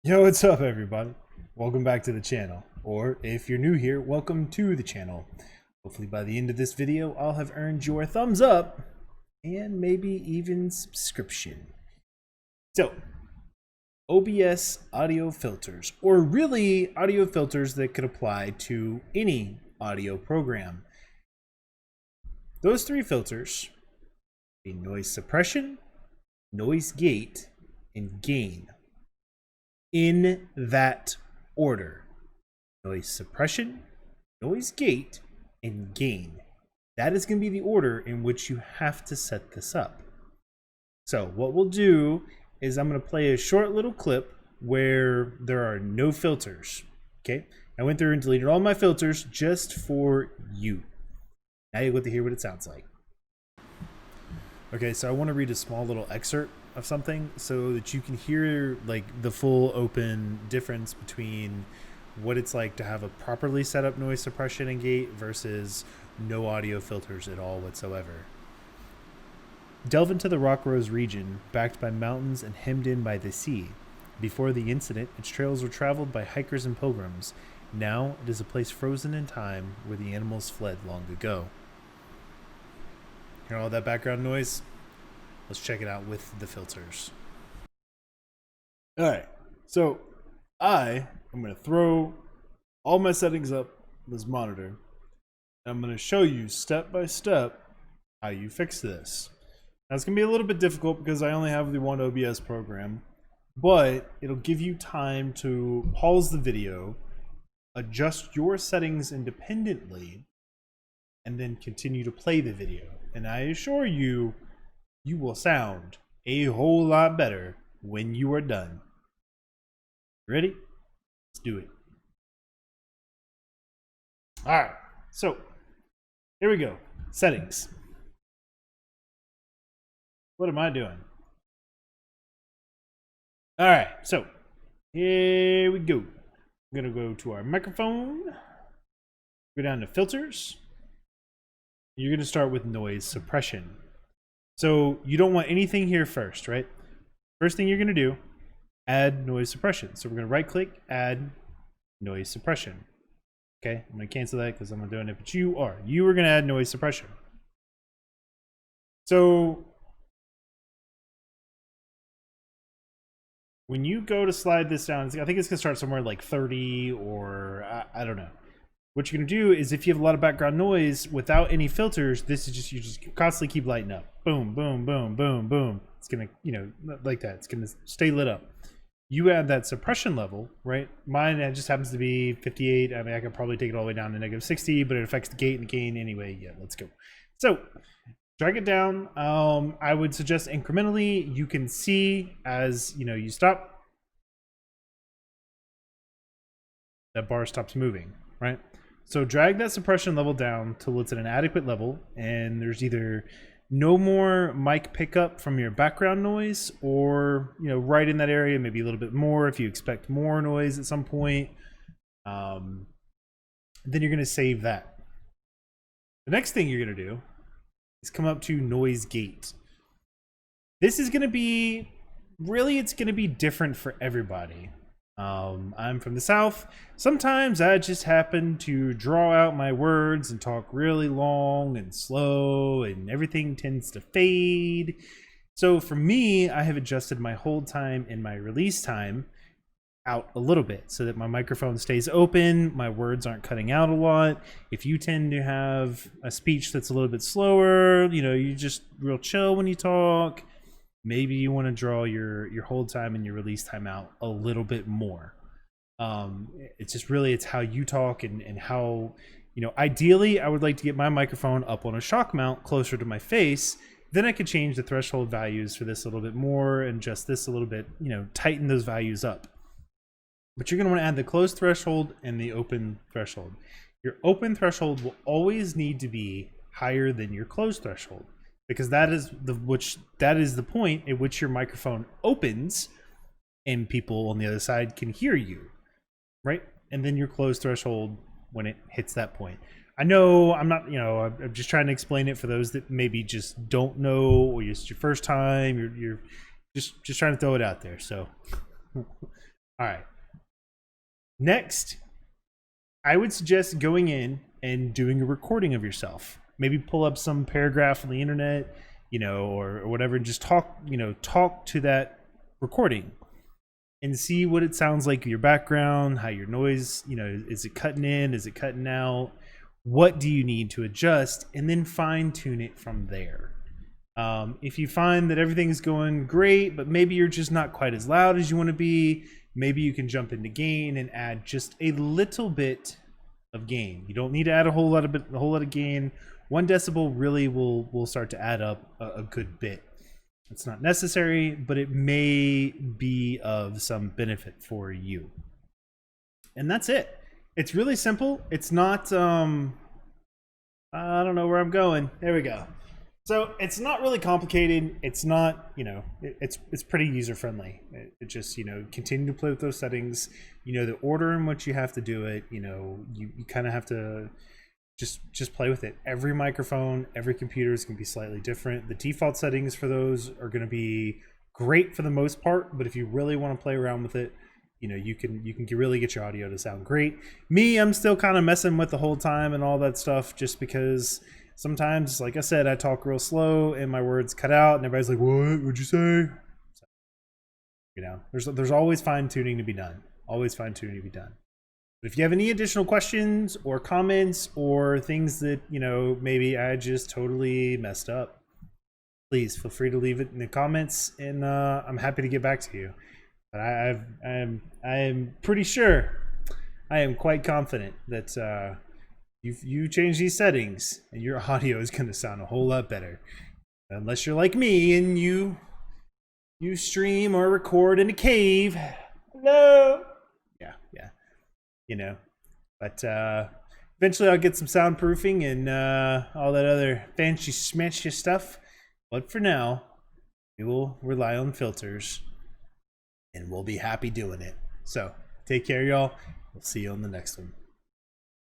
Yo, what's up, everybody? Welcome back to the channel. Or if you're new here, welcome to the channel. Hopefully by the end of this video, I'll have earned your thumbs up and maybe even subscription. So, OBS audio filters, or really audio filters that could apply to any audio program. Those three filters are noise suppression, noise gate, and gain. In that order: noise suppression, noise gate, and gain. That is going to be the order in which you have to set this up. So what we'll do is I'm going to play a short little clip where there are no filters. Okay, I went through and deleted all my filters just for you. Now you get to hear what it sounds like. Okay, so I want to read a small little excerpt of something so that you can hear like the full open difference between what it's like to have a properly set up noise suppression and gate versus no audio filters at all whatsoever. Delve into the Rock Rose region, backed by mountains and hemmed in by the sea. Before the incident, its trails were traveled by hikers and pilgrims. Now it is a place frozen in time where the animals fled long ago. Hear all that background noise? Let's check it out with the filters. All right, so I am going to throw all my settings up on this monitor, and I'm going to show you step by step how you fix this. Now it's going to be a little bit difficult because I only have the one OBS program, but it'll give you time to pause the video, adjust your settings independently, and then continue to play the video. And I assure you, you will sound a whole lot better when you are done. Ready? Let's do it. All right, so here we go. Settings. What am I doing? All right, so here we go. I'm gonna go to our microphone, go down to filters. You're gonna start with noise suppression. So you don't want anything here first, right? First thing you're gonna do, add noise suppression. So we're gonna right click, add noise suppression. Okay, I'm gonna cancel that because I'm not doing it, but you are gonna add noise suppression. So when you go to slide this down, I think it's gonna start somewhere like 30 or I don't know. What you're gonna do is if you have a lot of background noise without any filters, this is just, you just constantly keep lighting up. Boom, boom, boom, boom, boom. It's gonna, like that. It's gonna stay lit up. You add that suppression level, right? Mine, it just happens to be 58. I mean, I could probably take it all the way down to -60, but it affects the gate and gain anyway. Yeah, let's go. So drag it down. I would suggest incrementally. You can see as you stop, that bar stops moving, right? So drag that suppression level down till it's at an adequate level, and there's either no more mic pickup from your background noise, or right in that area, maybe a little bit more if you expect more noise at some point. Then you're going to save that. The next thing you're going to do is come up to noise gate. This is going to be it's going to be different for everybody. I'm from the South. Sometimes I just happen to draw out my words and talk really long and slow, and everything tends to fade. So for me, I have adjusted my hold time and my release time out a little bit so that my microphone stays open, my words aren't cutting out a lot. If you tend to have a speech that's a little bit slower, you just real chill when you talk, maybe you want to draw your hold time and your release time out a little bit more. It's just it's how you talk and how, ideally I would like to get my microphone up on a shock mount closer to my face. Then I could change the threshold values for this a little bit more and just this a little bit, tighten those values up. But you're going to want to add the closed threshold and the open threshold. Your open threshold will always need to be higher than your closed threshold, because that is the point at which your microphone opens and people on the other side can hear you, right? And then your closed threshold when it hits that point. I know I'm not, I'm just trying to explain it for those that maybe just don't know, or it's your first time. You're just trying to throw it out there. So All right. Next, I would suggest going in and doing a recording of yourself. Maybe pull up some paragraph on the internet, or whatever, and just talk to that recording and see what it sounds like, your background, how your noise, is it cutting in, is it cutting out? What do you need to adjust? And then fine tune it from there. If you find that everything's going great, but maybe you're just not quite as loud as you want to be, maybe you can jump into gain and add just a little bit of gain. You don't need to add a whole lot of gain. 1 decibel really will start to add up a good bit. It's not necessary, but it may be of some benefit for you. And that's it. It's really simple. It's not, I don't know where I'm going. There we go. So it's not really complicated. It's not, it's pretty user friendly. It just, continue to play with those settings. The order in which you have to do it. You kind of have to just play with it. Every microphone, every computer is going to be slightly different. The default settings for those are going to be great for the most part, but if you really want to play around with it, you can really get your audio to sound great. Me, I'm still kind of messing with the whole time and all that stuff, just because sometimes, like I said, I talk real slow and my words cut out and everybody's like, what would you say? So, there's always fine tuning to be done. Always fine tuning to be done. But if you have any additional questions or comments or things that, maybe I just totally messed up, please feel free to leave it in the comments, and I'm happy to get back to you. But I am pretty sure, I am quite confident that you change these settings and your audio is going to sound a whole lot better. Unless you're like me and you stream or record in a cave. No. Yeah. But eventually I'll get some soundproofing and all that other fancy smashy stuff. But for now, we will rely on filters, and we'll be happy doing it. So take care, y'all. We'll see you on the next one.